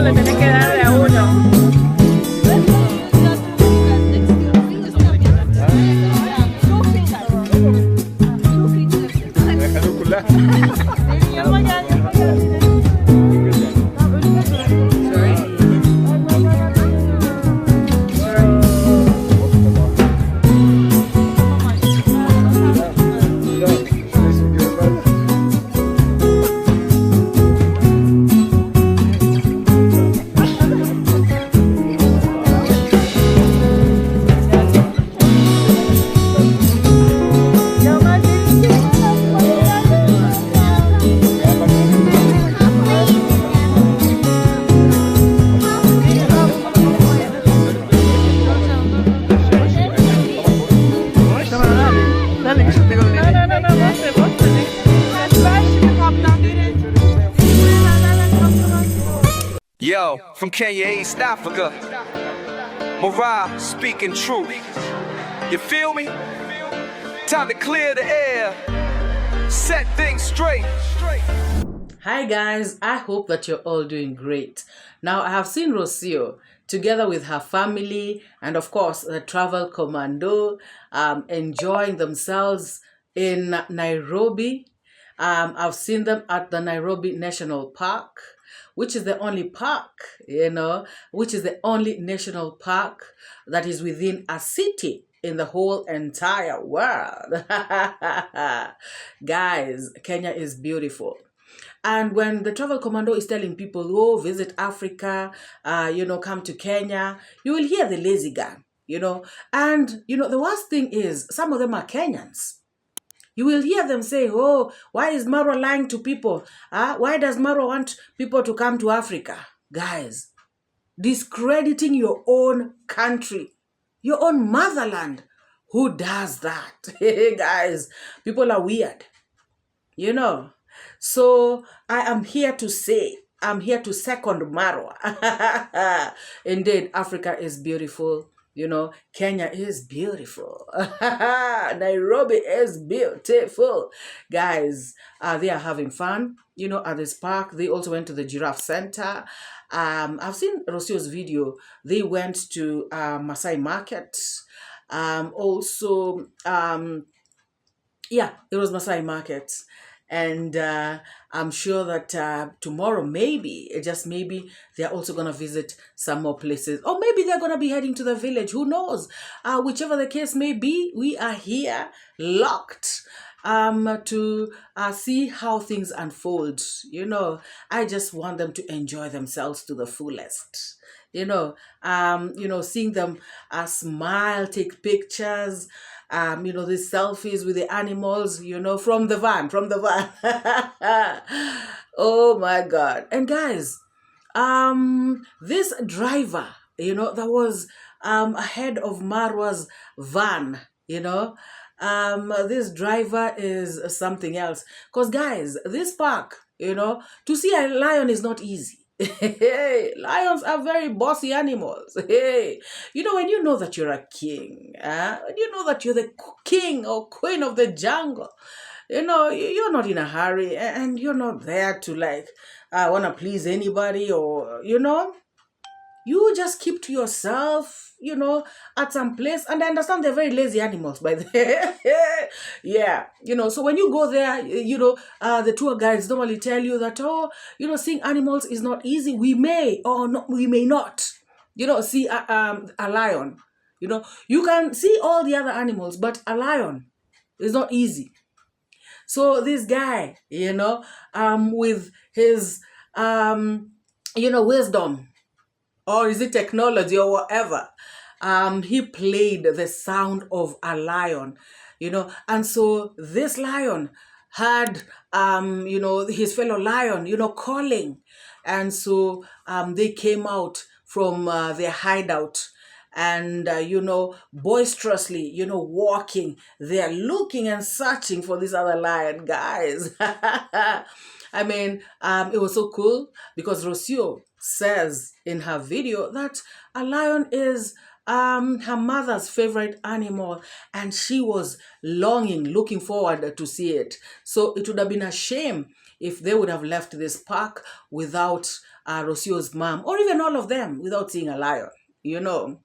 eso le tenés que darle a uno. Yo, from Kenya, East Africa, MORAA speaking truth. You feel me? Time to clear the air, set things straight. Hi guys, I hope that you're all doing great. Now I have seen Rosio together with her family and of course the travel commando enjoying themselves in Nairobi. I've seen them at the Nairobi National Park, which is the only park, which is the only national park that is within a city in the whole entire world. Guys, Kenya is beautiful. And when the travel commando is telling people, oh, visit Africa, come to Kenya, you will hear the lazy gang, And, the worst thing is some of them are Kenyans. You will hear them say, oh, why is Marwa lying to people? Why does Marwa want people to come to Africa? Guys, discrediting your own country, your own motherland. Who does that? Guys, people are weird, So I am here to say, I'm here to second Marwa. Indeed, Africa is beautiful. Kenya is beautiful. Nairobi is beautiful. Guys, they are having fun, at this park. They also went to the giraffe center. I've seen Rosio's video. They went to Masai Market. It was Masai Market. And I'm sure that tomorrow, maybe, just maybe, they're also going to visit some more places. Or maybe they're going to be heading to the village. Who knows? Whichever the case may be, we are here, locked, to see how things unfold. I just want them to enjoy themselves to the fullest. Seeing them smile, take pictures, these selfies with the animals, from the van. Oh my God. And guys, this driver, that was ahead of Marwa's van, this driver is something else. Because guys, this park, to see a lion is not easy. Hey, lions are very bossy animals. Hey, when you know that you're a king, when you know that you're the king or queen of the jungle, you're not in a hurry and you're not there to want to please anybody or, you just keep to yourself, at some place. And I understand they're very lazy animals, by the way. Yeah. So when you go there, the tour guides normally tell you that, seeing animals is not easy. We may or not, we may not, see a lion. You can see all the other animals, but a lion is not easy. So this guy, with his, wisdom, or is it technology or whatever, he played the sound of a lion, and so this lion had, his fellow lion, calling, and so they came out from their hideout and, boisterously, walking, they're looking and searching for this other lion, guys. I mean, it was so cool because Rosio says in her video that a lion is her mother's favorite animal and she was looking forward to see it. So it would have been a shame if they would have left this park without Rosio's mom, or even all of them, without seeing a lion, you know.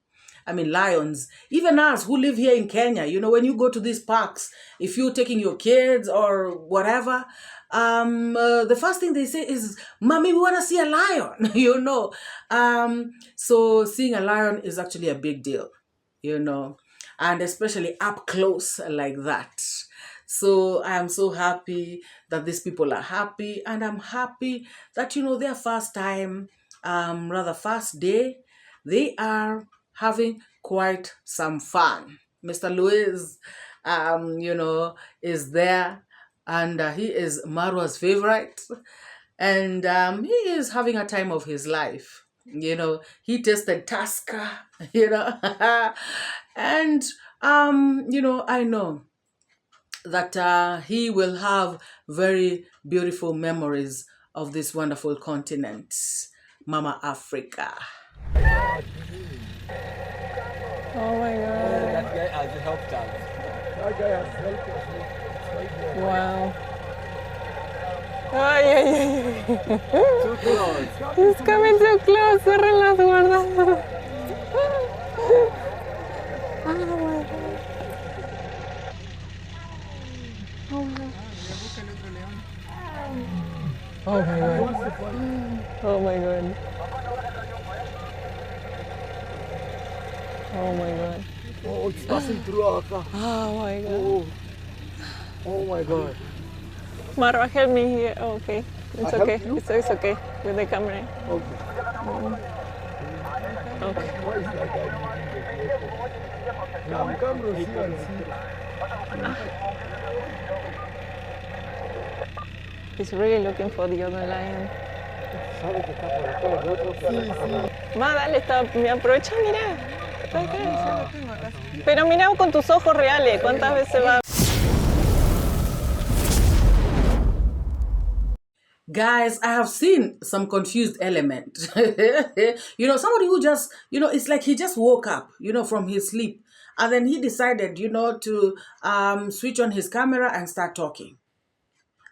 I mean, lions, even us who live here in Kenya, you know, when you go to these parks, if you're taking your kids or whatever, the first thing they say is, Mommy, we want to see a lion, you know. So seeing a lion is actually a big deal, you know, and especially up close like that. So I am so happy that these people are happy, and I'm happy that, you know, their first time, first day, they are having quite some fun. Mr. Louis, you know, is there, and he is Marwa's favorite, and he is having a time of his life. You know, he tasted Tusker, you know, and you know, I know that he will have very beautiful memories of this wonderful continent, Mama Africa. Oh my God. That guy has helped us. That guy has helped us. Wow. Ay, ay, ay. Too close. He's coming too close. Cerren las guardas. Oh my God. Oh my God. Oh my God. Oh my God. Oh, it's passing through our car. Oh my God. Oh, oh my God. Marwa, help me here. Oh, okay. It's I okay. help you? It's okay with the camera. Okay. Okay. Why is that guy moving the vehicle? Now come Rosio and see. He's really looking for the other lion. Sabe que está por acá el otro. Sí, sí. Va, dale, aprovecha, mira. Está acá. Pero mira con tus ojos reales, ¿cuántas veces va? Guys, I have seen some confused element. You know, somebody who just, you know, it's like he just woke up, you know, from his sleep. And then he decided, you know, to switch on his camera and start talking.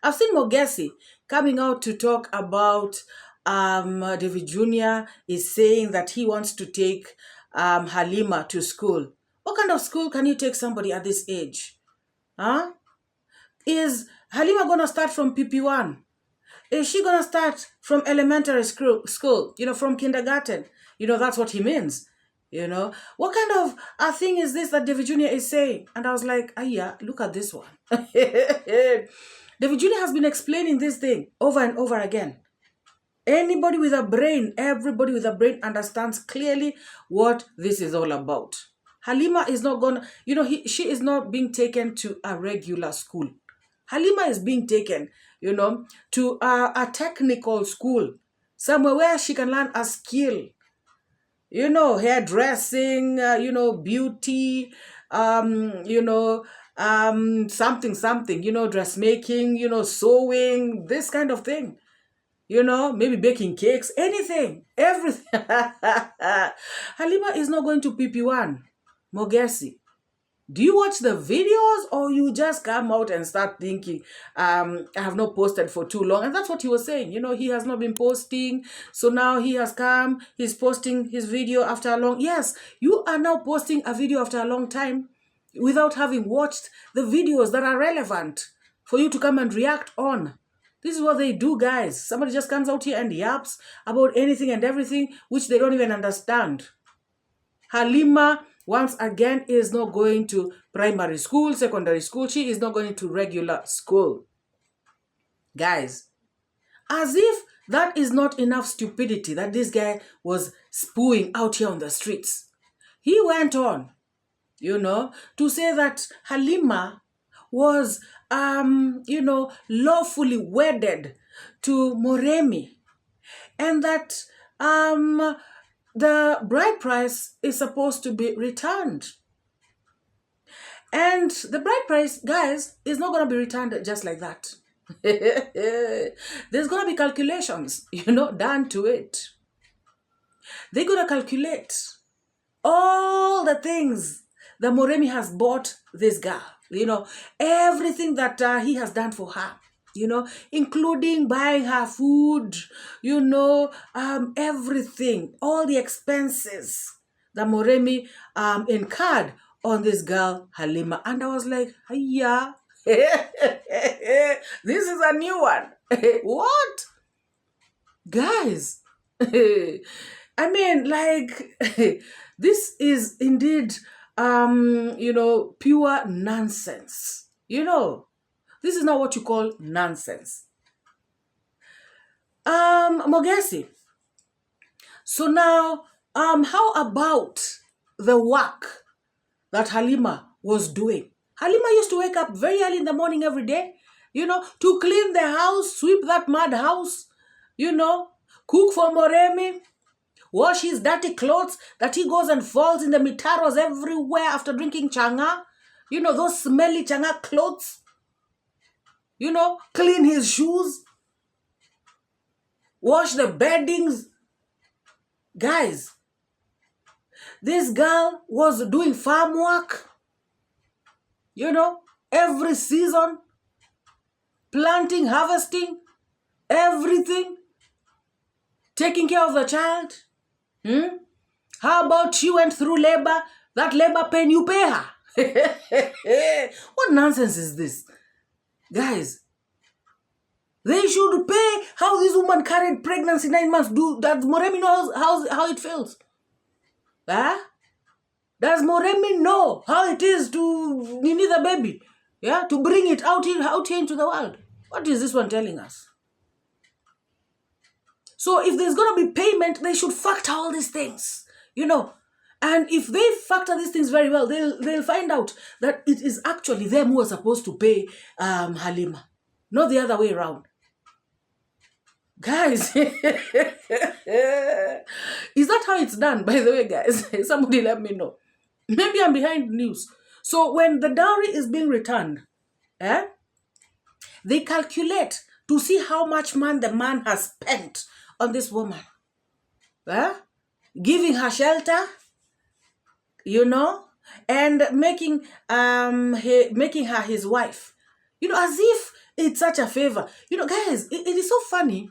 I've seen Mogesi coming out to talk about David Jr. is saying that he wants to take Halima to school. What kind of school can you take somebody at this age? Huh? Is Halima going to start from PP1? Is she going to start from elementary school, you know, from kindergarten? You know, that's what he means. You know, what kind of a thing is this that David Jr. is saying? And I was like, yeah, look at this one. David Jr. has been explaining this thing over and over again. Anybody with a brain, everybody with a brain understands clearly what this is all about. Halima is not going to, you know, she is not being taken to a regular school. Halima is being taken, you know, to a technical school, somewhere where she can learn a skill. You know, hairdressing, you know, beauty, you know, something, you know, dressmaking, you know, sewing, this kind of thing. You know, maybe baking cakes, anything, everything. Halima is not going to PP1. Mogesi, do you watch the videos or you just come out and start thinking, I have not posted for too long? And that's what he was saying. You know, he has not been posting. So now he has come, he's posting his video after a long... Yes, you are now posting a video after a long time without having watched the videos that are relevant for you to come and react on. This is what they do, guys. Somebody just comes out here and yaps about anything and everything, which they don't even understand. Halima, once again, is not going to primary school, secondary school. She is not going to regular school. Guys, as if that is not enough stupidity that this guy was spewing out here on the streets. He went on, you know, to say that Halima was, you know, lawfully wedded to Moremi, and that the bride price is supposed to be returned. And the bride price, guys, is not going to be returned just like that. There's going to be calculations, you know, done to it. They're going to calculate all the things that Moremi has bought this girl. You know, everything that he has done for her. you know, including buying her food, you know, everything, all the expenses that Moremi incurred on this girl, Halima. And I was like, yeah, this is a new one. What? Guys, I mean, like, this is indeed, you know, pure nonsense. You know, this is not what you call nonsense. Mogesi. So now, how about the work that Halima was doing? Halima used to wake up very early in the morning every day, you know, to clean the house, sweep that mud house, you know, cook for Moremi, wash his dirty clothes that he goes and falls in the mitaros everywhere after drinking changa. You know, those smelly changa clothes. You know, clean his shoes. Wash the beddings. Guys, this girl was doing farm work. You know, every season. Planting, harvesting, everything. Taking care of the child. How about she went through labor? That labor pain, you pay her. What nonsense is this? Guys, they should pay how this woman carried pregnancy 9 months. Does Moremi know how it feels? Huh? Does Moremi know how it is to need the baby? Yeah, to bring it out here into the world. What is this one telling us? So if there's going to be payment, they should factor all these things, you know. And if they factor these things very well, they'll find out that it is actually them who are supposed to pay Halima, not the other way around. Guys, is that how it's done, by the way, guys? Somebody let me know. Maybe I'm behind news. So when the dowry is being returned, they calculate to see how much money the man has spent on this woman. Giving her shelter, you know, and making her his wife. You know, as if it's such a favor. You know, guys, it is so funny,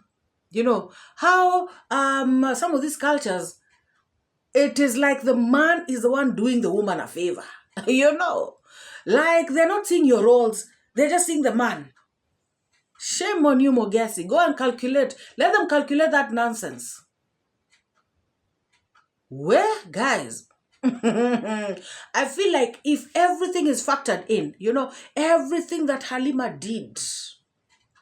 you know, how some of these cultures, it is like the man is the one doing the woman a favor. You know, like they're not seeing your roles, they're just seeing the man. Shame on you, Mogesi. Go and calculate. Let them calculate that nonsense. Where, guys? I feel like if everything is factored in, you know, everything that Halima did,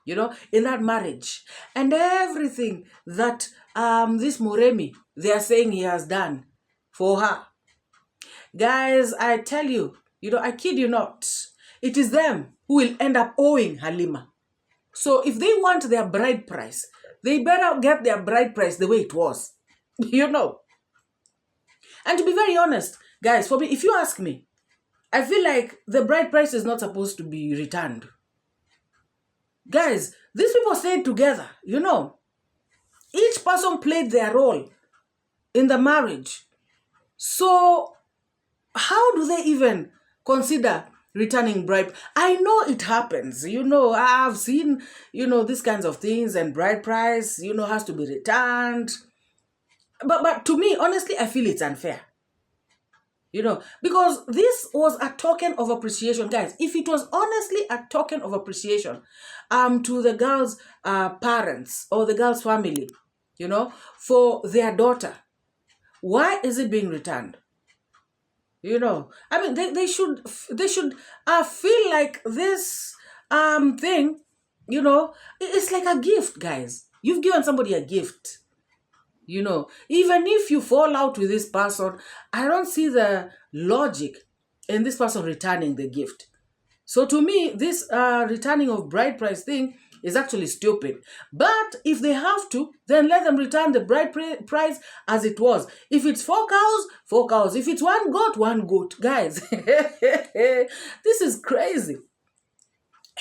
you know, in that marriage, and everything that this Moremi, they are saying he has done for her. Guys, I tell you, you know, I kid you not, it is them who will end up owing Halima. So if they want their bride price, they better get their bride price the way it was, you know. And to be very honest, guys, for me, if you ask me, I feel like the bride price is not supposed to be returned. Guys, these people stayed together, you know. Each person played their role in the marriage. So how do they even consider returning bride? I know it happens, you know, I've seen, you know, these kinds of things, and bride price, you know, has to be returned. But to me, honestly, I feel it's unfair. You know, because this was a token of appreciation, guys. If it was honestly a token of appreciation to the girl's parents or the girl's family, you know, for their daughter, why is it being returned? You know, I mean, they should feel like this thing, you know, it's like a gift, guys. You've given somebody a gift. You know, even if you fall out with this person, I don't see the logic in this person returning the gift. So to me, this returning of bride price thing is actually stupid. But if they have to, then let them return the bride price as it was. If it's 4 cows, 4 cows. If it's 1 goat, 1 goat. Guys, this is crazy.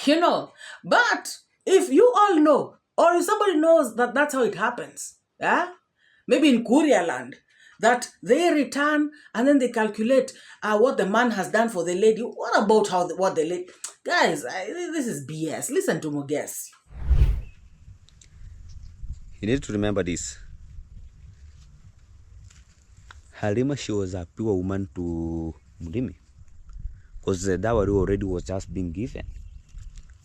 You know, but if you all know, or if somebody knows that that's how it happens, maybe in Korea land, that they return and then they calculate what the man has done for the lady. What about what the lady... Guys, this is BS. Listen to Muges. You need to remember this. Halima, she was a pure woman to Mudimi. Because the dowry already was just being given.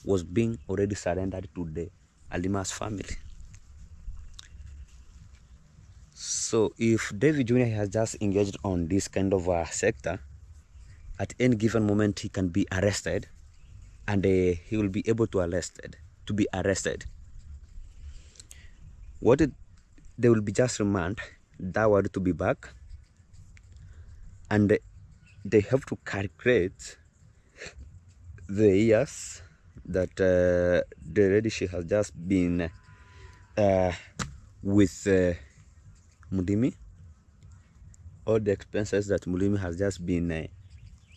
Was being already surrendered to the Halima's family. So if David Jr. has just engaged on this kind of a sector, at any given moment he can be arrested, and he will be able to be arrested. They will be just remand dowry to be back, and they have to calculate the years that the lady she has just been with Mudimi, all the expenses that Mudimi has just been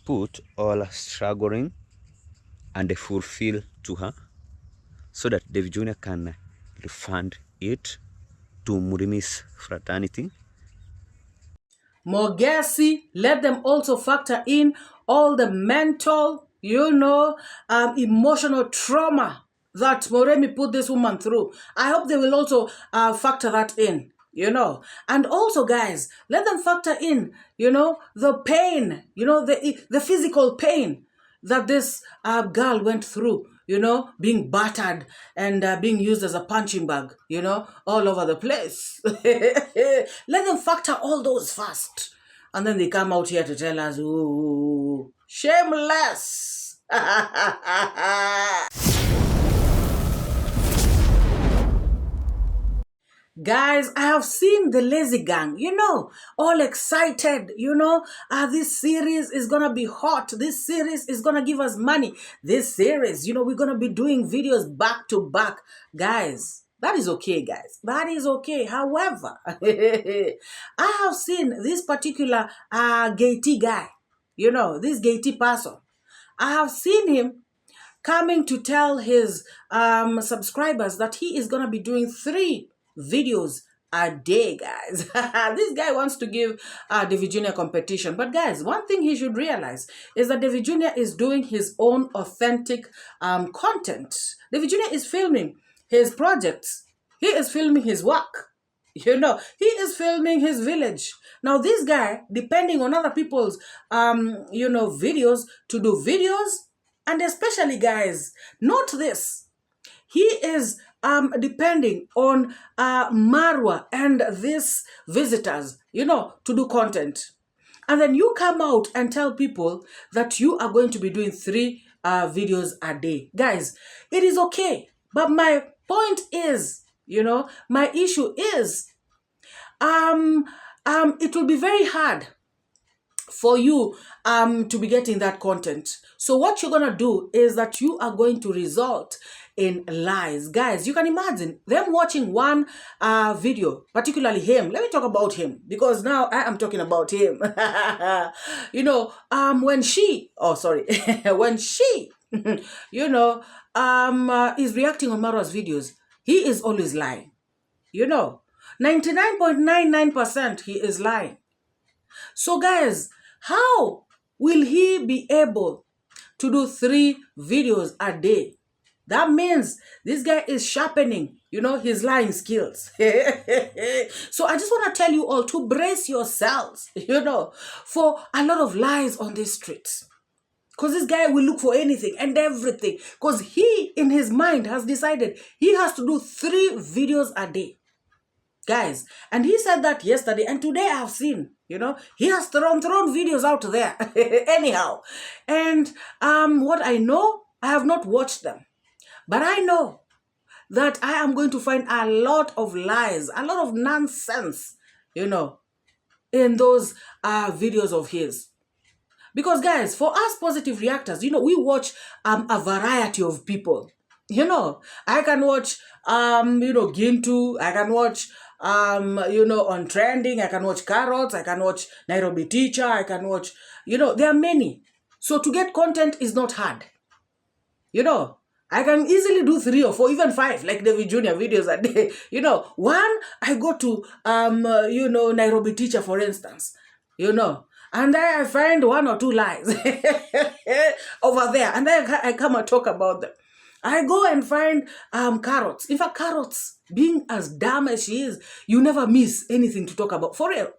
put, all struggling, and they fulfill to her, so that David Jr. can refund it to Mudimi's fraternity. Mogesi, let them also factor in all the mental, emotional trauma that Moremi put this woman through. I hope they will also factor that in, And also, guys, let them factor in, the pain, the physical pain that this girl went through, being battered and being used as a punching bag, all over the place. Let them factor all those first. And then they come out here to tell us, ooh, shameless. Guys, I have seen the Lazy Gang, all excited, this series is going to be hot. This series is going to give us money. This series, we're going to be doing videos back to back. Guys, that is okay, guys. That is okay. However, I have seen this particular 𝐷𝐿 guy, this 𝐷𝐿 person. I have seen him coming to tell his subscribers that he is going to be doing 3 videos a day, guys. This guy wants to give David Jr. competition. But guys, one thing he should realize is that David Jr. is doing his own authentic content. David Jr. is filming his projects. He is filming his work. He is filming his village. Now, this guy, depending on other people's, videos to do videos, and especially, guys, note this. He is depending on Marwa and these visitors, to do content. And then you come out and tell people that you are going to be doing 3 videos a day. Guys, it is okay. But my point is, my issue is, it will be very hard for you to be getting that content. So what you're going to do is that you are going to result in lies. Guys, you can imagine them watching one video, particularly him. Let me talk about him, because now I am talking about him. When she, when she, is reacting on Marwa's videos, he is always lying. 99.99% he is lying. So guys, how will he be able to do 3 videos a day? That means this guy is sharpening, his lying skills. So I just want to tell you all to brace yourselves, for a lot of lies on these streets. Because this guy will look for anything and everything. Because he, in his mind, has decided he has to do 3 videos a day. Guys, and he said that yesterday, and today I have seen, he has thrown videos out there. Anyhow. And what I know, I have not watched them. But I know that I am going to find a lot of lies, a lot of nonsense, in those videos of his. Because guys, for us positive reactors, we watch a variety of people. I can watch, Gintu, I can watch, on trending, I can watch Carrots, I can watch Nairobi Teacher, I can watch, there are many. So to get content is not hard. I can easily do 3 or 4, even 5, like David Jr. videos a day. You know, one, I go to, Nairobi teacher, for instance, and then I find 1 or 2 lies over there, and then I come and talk about them. I go and find carrots. In fact, carrots, being as dumb as she is, you never miss anything to talk about. For real.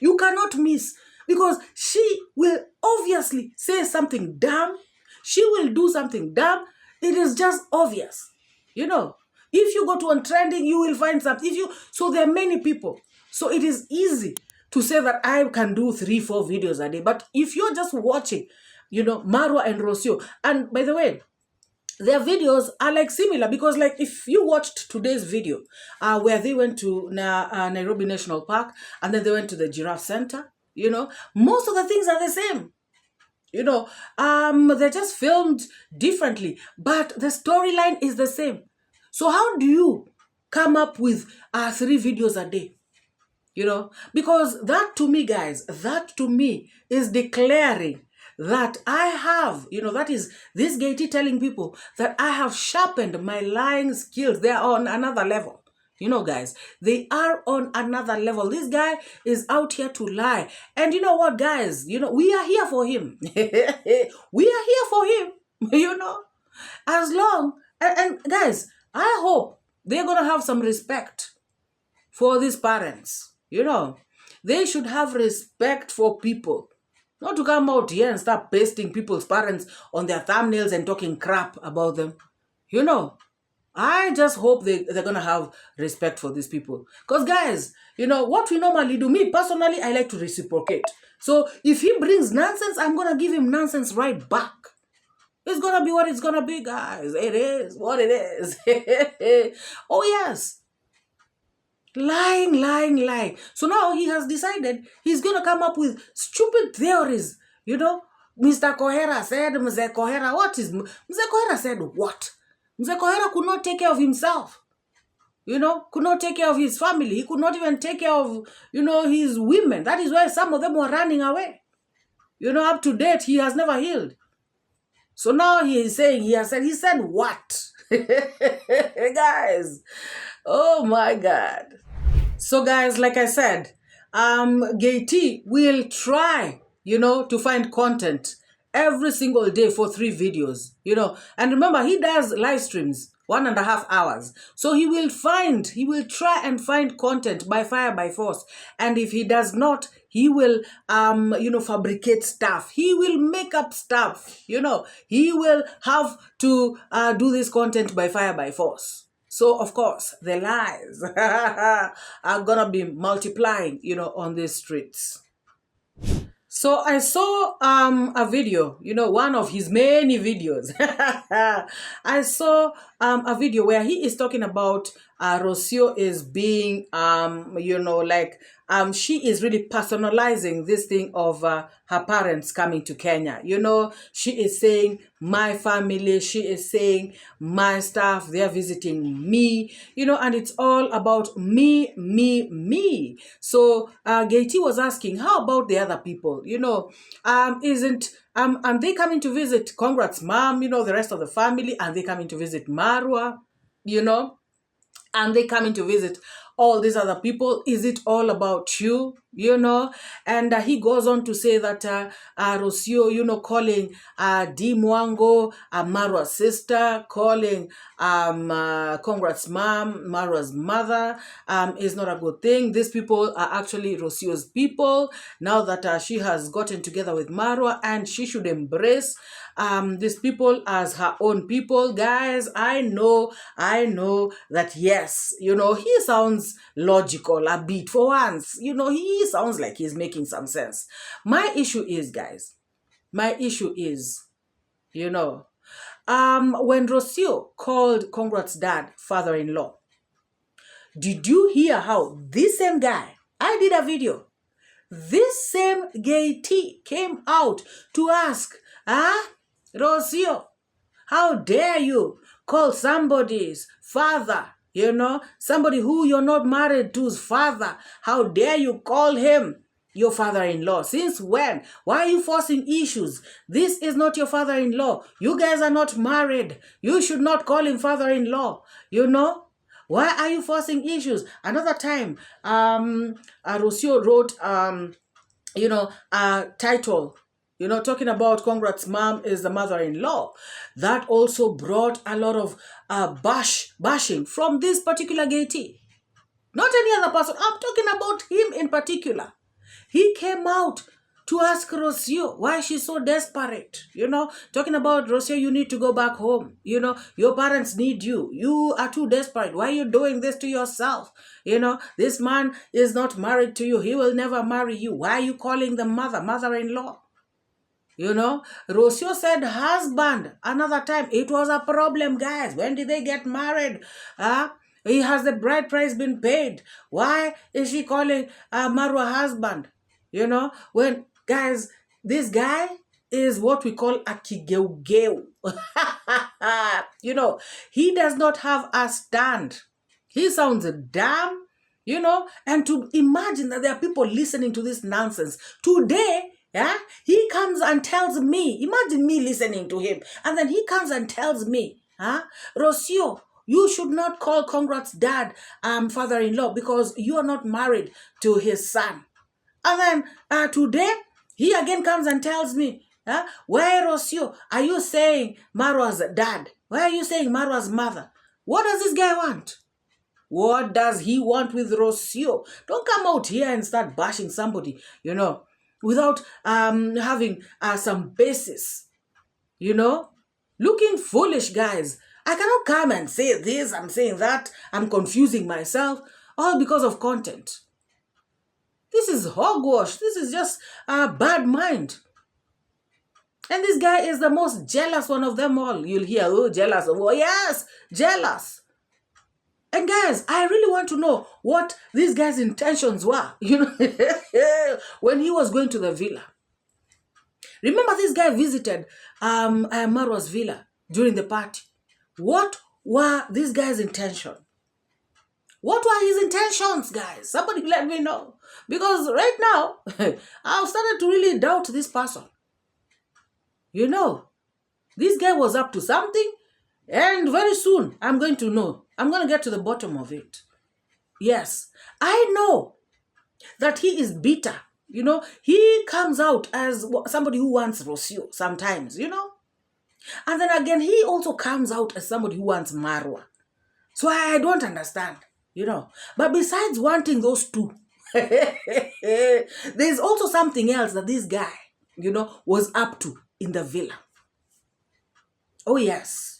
You cannot miss, because she will obviously say something dumb. She will do something dumb. It is just obvious. If you go to on trending, you will find something. So there are many people. So it is easy to say that I can do 3, 4 videos a day. But if you're just watching, Marwa and Rosio, and by the way, their videos are like similar, because like if you watched today's video where they went to Nairobi National Park, and then they went to the Giraffe Center, most of the things are the same. They're just filmed differently, but the storyline is the same. So how do you come up with 3 videos a day? Because that to me, guys, is declaring that I have, that is this 𝐷𝐿 telling people that I have sharpened my lying skills. They are on another level. Guys, they are on another level. This guy is out here to lie. And you know what, guys? We are here for him. We are here for him, as long. And guys, I hope they're going to have some respect for these parents. They should have respect for people. Not to come out here and start pasting people's parents on their thumbnails and talking crap about them. I just hope they're going to have respect for these people. Because guys, what we normally do, me personally, I like to reciprocate. So if he brings nonsense, I'm going to give him nonsense right back. It's going to be what it's going to be, guys. It is what it is. Oh, yes. Lying. So now he has decided he's going to come up with stupid theories. Mr. 𝐶𝐿 said, Mr. 𝐶𝐿, what is... Mr. 𝐶𝐿 said what? Mr. 𝐶𝐿 could not take care of himself. Could not take care of his family. He could not even take care of, his women. That is why some of them were running away. Up to date, he has never healed. So now he is saying, he said what? Guys, oh my God. So guys, like I said, 𝐷𝐿 will try, to find content every single day for 3 videos, and remember, he does live streams 1.5 hours. So he will try and find content by fire, by force. And if he does not, he will, fabricate stuff. He will make up stuff, he will have to do this content by fire, by force. So, of course, the lies are going to be multiplying, on these streets. So I saw a video, one of his many videos. I saw a video where he is talking about Rosio is being, she is really personalizing this thing of her parents coming to Kenya. She is saying, my family, she is saying, my staff, they're visiting me, and it's all about me. So 𝐷𝐿 was asking, how about the other people? Are they coming to visit Congrats mom, the rest of the family? Are they coming to visit Marwa? And they coming to visit all these other people? Is it all about you? And he goes on to say that Rosio, calling D Mwango, Marwa's sister, calling Congrats mom, Marwa's mother, is not a good thing. These people are actually Rosio's people. Now that she has gotten together with Marwa, and she should embrace these people as her own people. Guys, I know that yes, he sounds logical a bit for once. He sounds like he's making some sense. My issue is, guys, when Rosio called Congrats' dad father-in-law, did you hear how this same guy, I did a video, this same 𝐷𝐿 came out to ask, Rosio, how dare you call somebody's father, somebody who you're not married to's father, how dare you call him, your father-in-law? Since when? Why are you forcing issues? This is not your father-in-law. You guys are not married. You should not call him father-in-law. You know? Why are you forcing issues? Another time, Rosio wrote, a title, talking about Congrats mom is the mother-in-law. That also brought a lot of bashing from this particular 𝐷𝐿. Not any other person. I'm talking about him in particular. He came out to ask Rosio why she's so desperate. Talking about Rosio, you need to go back home. Your parents need you. You are too desperate. Why are you doing this to yourself? This man is not married to you. He will never marry you. Why are you calling the mother-in-law? Rosio said husband. Another time, it was a problem, guys. When did they get married? He has the bride price been paid. Why is she calling Marwa husband? When, guys, this guy is what we call a �𝐐𝐒. He does not have a stand. He sounds dumb, and to imagine that there are people listening to this nonsense. Today, he comes and tells me, imagine me listening to him, and then he comes and tells me, Rosio, you should not call Congrats dad father-in-law because you are not married to his son. And then today, he again comes and tells me, where Rosio, are you saying Marwa's dad? Why are you saying Marwa's mother? What does this guy want? What does he want with Rosio? Don't come out here and start bashing somebody, without having some basis, Looking foolish, guys. I cannot come and say this, I'm saying that, I'm confusing myself, all because of content. This is hogwash. This is just a bad mind. And this guy is the most jealous one of them all. You'll hear, oh, jealous. Oh, yes, jealous. And guys, I really want to know what this guy's intentions were, when he was going to the villa. Remember, this guy visited Marwa's villa during the party. What were this guy's intentions? What were his intentions, guys? Somebody let me know. Because right now, I've started to really doubt this person. This guy was up to something, and very soon, I'm going to know. I'm going to get to the bottom of it. Yes, I know that he is bitter. He comes out as somebody who wants Rosio sometimes, And then again, he also comes out as somebody who wants Marwa. So I don't understand, But besides wanting those two, there's also something else that this guy, was up to in the villa. Oh, yes.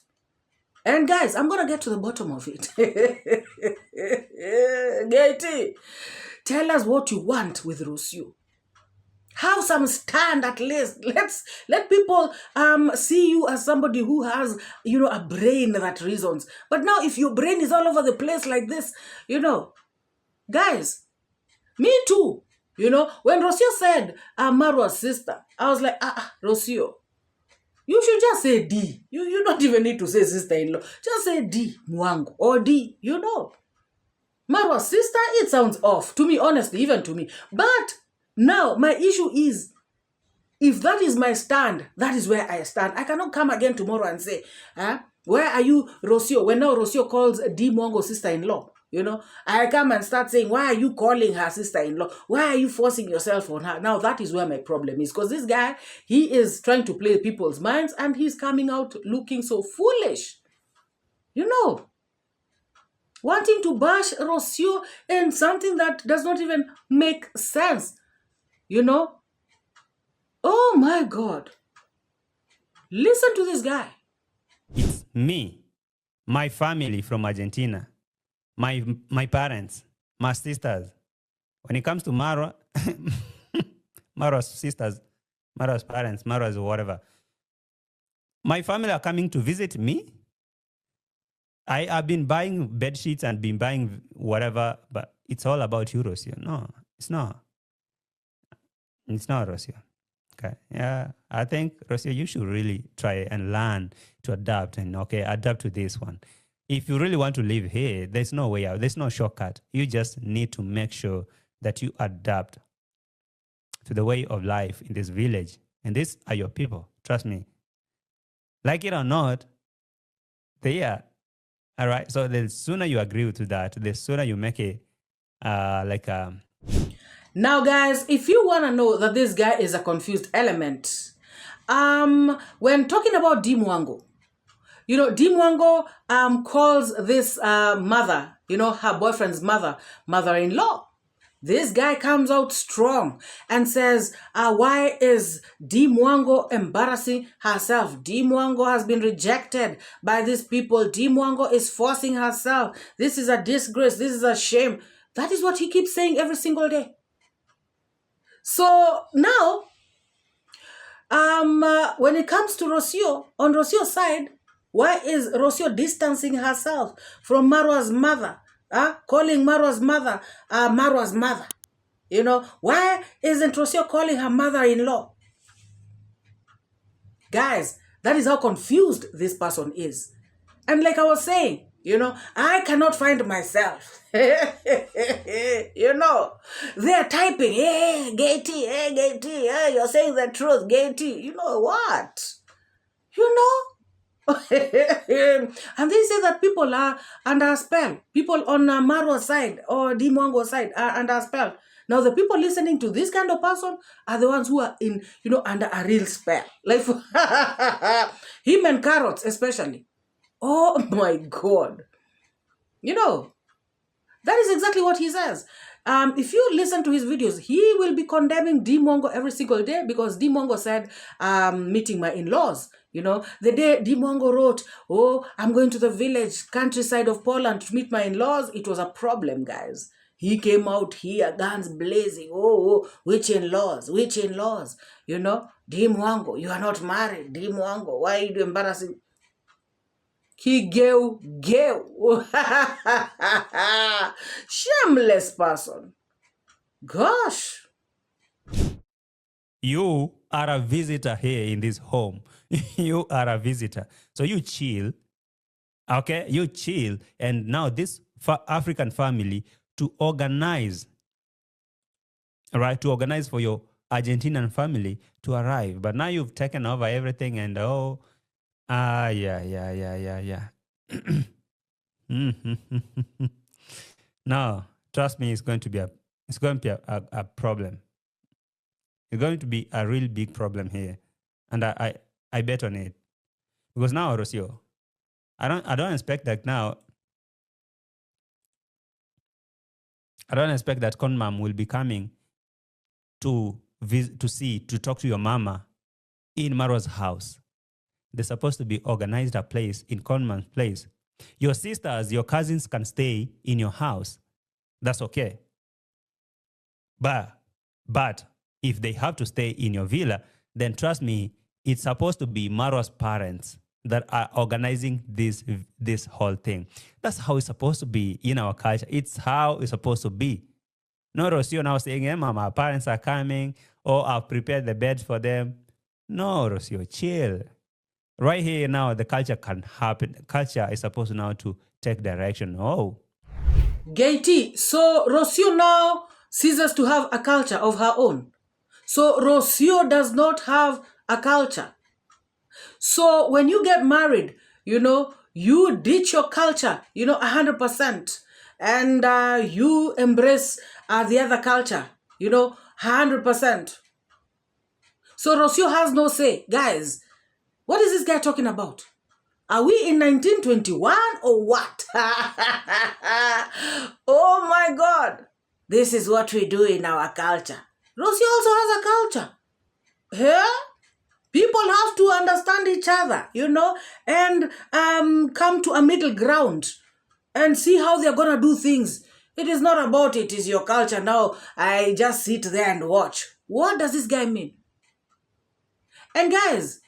And guys, I'm going to get to the bottom of it. 𝐷𝐿, tell us what you want with Rosio. Have some stand at least. Let people see you as somebody who has, a brain that reasons. But now if your brain is all over the place like this, guys, me too. When Rosio said Marwa's sister, I was like, Rosio, you should just say D. You don't even need to say sister-in-law. Just say D, Mwangu, or D, Marwa's sister, it sounds off. To me, honestly, even to me. But now, my issue is, if that is my stand, that is where I stand. I cannot come again tomorrow and say, where are you, Rosio? When now Rosio calls D Mwangu sister-in-law, I come and start saying, why are you calling her sister-in-law? Why are you forcing yourself on her? Now, that is where my problem is. Because this guy, he is trying to play people's minds, and he's coming out looking so foolish. Wanting to bash Rosio in something that does not even make sense. Oh my God. Listen to this guy. It's me, my family from Argentina, my parents, my sisters. When it comes to Marwa, Marwa's sisters, Marwa's parents, Marwa's whatever, my family are coming to visit me. I have been buying bed sheets and been buying whatever, but it's all about you, Rosio. No, it's not. It's not, Rosio. Okay. Yeah, I think, Rosio, you should really try and learn to adapt and, adapt to this one. If you really want to live here, there's no way out. There's no shortcut. You just need to make sure that you adapt to the way of life in this village. And these are your people. Trust me. Like it or not, they are. All right. So the sooner you agree to that, the sooner you make it Now, guys, if you want to know that this guy is a confused element, when talking about 𝐷𝐿𝐻𝐃, you know, 𝐷𝐿𝐻𝐃 calls this mother, you know, her boyfriend's mother-in-law. This guy comes out strong and says, why is 𝐷𝐿𝐻𝐃 embarrassing herself? 𝐷𝐿𝐻𝐃 has been rejected by these people. 𝐷𝐿𝐻𝐃 is forcing herself. This is a disgrace. This is a shame. That is what he keeps saying every single day. So now, when it comes to Rosio, on Rosio's side, why is Rosio distancing herself from Marwa's mother? Calling Marwa's mother Marwa's mother. You know, why isn't Rosio calling her mother-in-law? Guys, that is how confused this person is. And like I was saying, you know, I cannot find myself. You know, they're typing, hey, 𝐷𝐿𝐻𝐃, hey, 𝐷𝐿𝐻𝐃, hey, you're saying the truth, 𝐷𝐻𝐃. You know what? You know? And they say that people are under a spell. People on Marwa's side or 𝐷𝐿𝐻𝐃's side are under a spell. Now, the people listening to this kind of person are the ones who are in, you know, under a real spell. Like him and Carrots especially. Oh my God. You know, that is exactly what he says. If you listen to his videos, he will be condemning 𝐷𝐿𝐻𝐃 every single day because 𝐷𝐻𝐃 said, meeting my in-laws. You know, the day 𝐷𝐻𝐃 wrote, oh, I'm going to the village, countryside of Poland to meet my in-laws, it was a problem, guys. He came out here, guns blazing. Oh, which in-laws? Which in-laws? You know, 𝐷𝐻𝐃, you are not married. 𝐷𝐻𝐃, why are you embarrassing? 𝐘𝐎𝐉𝐻𝐃. Shameless person. Gosh. You are a visitor here in this home. You are a visitor. So you chill. Okay? You chill. And now this African family to organize, right? To organize for your Argentinian family to arrive. But now you've taken over everything and yeah. No, trust me, it's going to be a problem. It's going to be a real big problem here. And I bet on it. Because now, Rosio, I don't expect that now. I don't expect that Conmam will be coming to talk to your mama in Marwa's house. They're supposed to be organized a place in Conman's place. Your sisters, your cousins can stay in your house. That's okay. But if they have to stay in your villa, then trust me, it's supposed to be Marwa's parents that are organizing this whole thing. That's how it's supposed to be in our culture. It's how it's supposed to be. No Rosio now saying, hey, Mama, our parents are coming, or I've prepared the beds for them. No, Rosio, chill. Right here now, the culture can happen. Culture is supposed now to take direction. Oh. 𝐷𝐻𝐃. So Rosio now ceases to have a culture of her own. So Rosio does not have a culture. So when you get married, you know, you ditch your culture, you know, 100%. And you embrace the other culture, you know, 100%. So Rosio has no say. Guys, what is this guy talking about? Are we in 1921 or what? Oh my God. This is what we do in our culture. Rosio also has a culture. Yeah? People have to understand each other, you know, and come to a middle ground and see how they're going to do things. It is not about it is your culture. Now I just sit there and watch. What does this guy mean? And guys,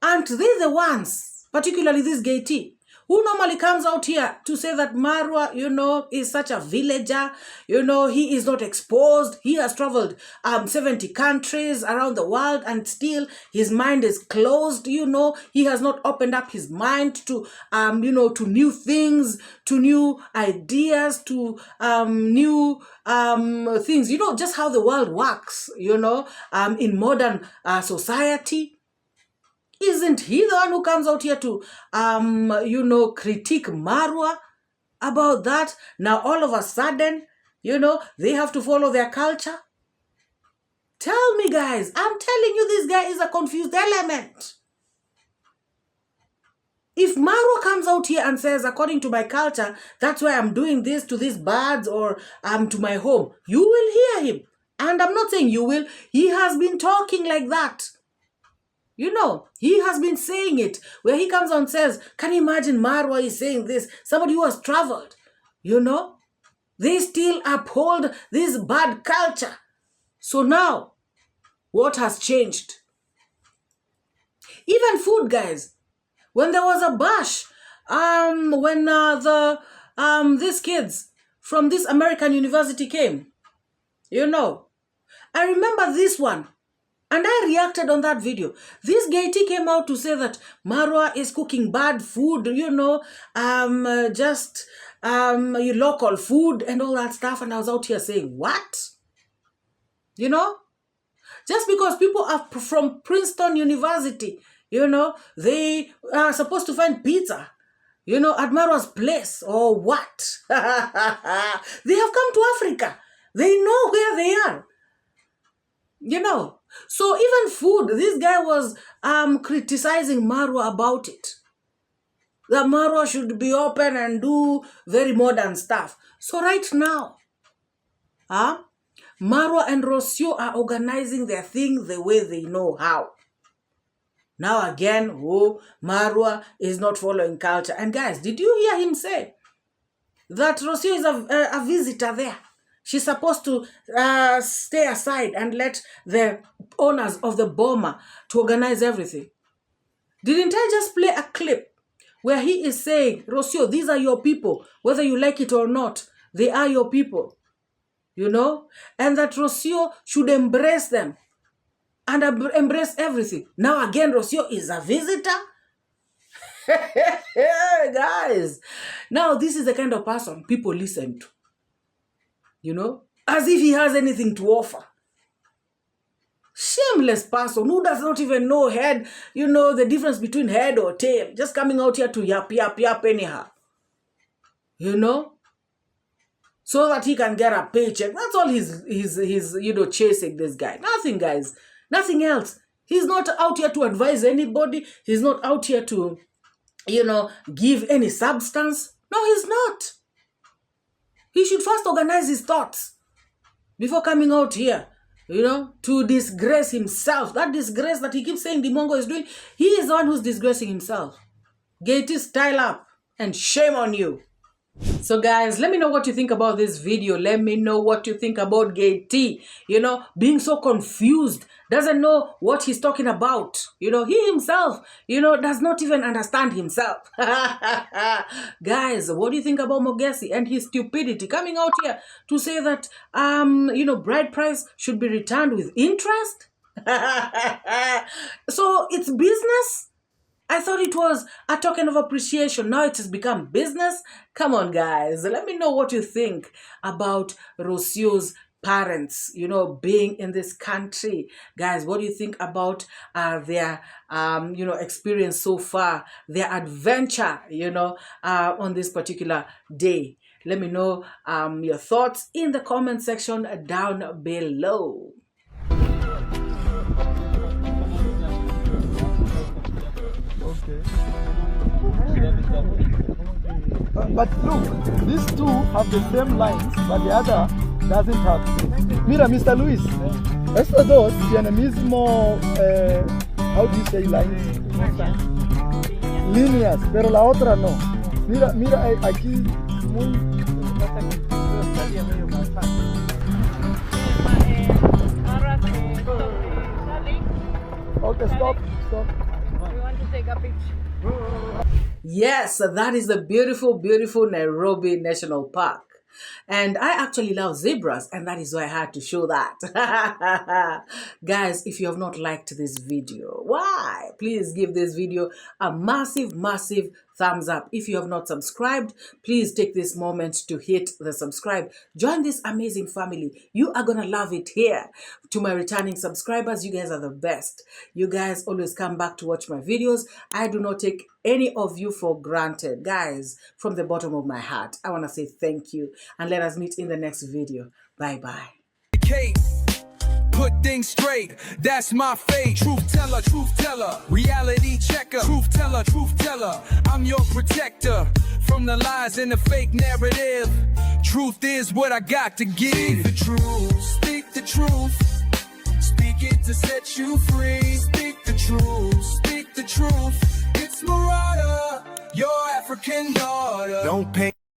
aren't they the ones, particularly this 𝐷𝐻𝐃, Who normally comes out here to say that Marwa, is such a villager, he is not exposed. He has traveled 70 countries around the world and still his mind is closed, he has not opened up his mind to, to new things, to new ideas, to new things, just how the world works, in modern society. Isn't he the one who comes out here to, critique Marwa about that? Now, all of a sudden, they have to follow their culture? Tell me, guys. I'm telling you, this guy is a confused element. If Marwa comes out here and says, according to my culture, that's why I'm doing this to these birds or to my home, you will hear him. And I'm not saying you will. He has been talking like that. He has been saying it, where he comes and says, can you imagine Marwa is saying this? Somebody who has traveled, they still uphold this bad culture. So now, what has changed? Even food, guys. When there was a bash, when these kids from this American university came, I remember this one. And I reacted on that video. This 𝐂𝐒 came out to say that Marwa is cooking bad food, just local food and all that stuff. And I was out here saying, what? Just because people are from Princeton University, they are supposed to find pizza, at Marwa's place or what? They have come to Africa. They know where they are. So even food, this guy was criticizing Marwa about it. That Marwa should be open and do very modern stuff. So right now, Marwa and Rosio are organizing their thing the way they know how. Now again, Marwa is not following culture. And guys, did you hear him say that Rosio is a visitor there? She's supposed to stay aside and let the owners of the bomber to organize everything. Didn't I just play a clip where he is saying, Rosio, these are your people, whether you like it or not, they are your people, and that Rosio should embrace them and embrace everything. Now again, Rosio is a visitor? Guys, now this is the kind of person people listen to. As if he has anything to offer. Shameless person who does not even know the difference between head or tail. Just coming out here to yap anyhow. So that he can get a paycheck. That's all he's chasing, this guy. Nothing, guys. Nothing else. He's not out here to advise anybody. He's not out here to, give any substance. No, he's not. He should first organize his thoughts before coming out here, to disgrace himself. That disgrace that he keeps saying the Mongo is doing, he is the one who's disgracing himself. 𝐂𝐒, style up and shame on you. So guys, let me know what you think about this video. Let me know what you think about 𝐂𝐒, being so confused, doesn't know what he's talking about. He himself, does not even understand himself. Guys, what do you think about Mogesi and his stupidity coming out here to say that, bride price should be returned with interest? So it's business? I thought it was a token of appreciation. Now it has become business. Come on, guys. Let me know what you think about Rosio's parents, being in this country. Guys, what do you think about their, experience so far, their adventure, on this particular day? Let me know your thoughts in the comment section down below. But look, these two have the same lines, but the other doesn't have. Mira, Mr. Luis, estos dos tienen el mismo, how do you say lines? Líneas, pero la otra no. Mira, aquí muy... Okay, stop. We want to take a picture. Yes, that is the beautiful, beautiful Nairobi National Park. And I actually love zebras, and that is why I had to show that. Guys, if you have not liked this video, why? Please give this video a massive, massive thumbs up. If you have not subscribed, please take this moment to hit the subscribe. Join this amazing family. You are gonna love it here. To my returning subscribers, you guys are the best. You guys always come back to watch my videos. I do not take any of you for granted. Guys, from the bottom of my heart, I want to say thank you, and let us meet in the next video. Bye-bye. Put things straight, that's my fate. Truth teller, reality checker. Truth teller, I'm your protector from the lies and the fake narrative. Truth is what I got to give. Speak the truth, speak the truth. Speak it to set you free. Speak the truth, speak the truth. It's MORAA, your African daughter. Don't pay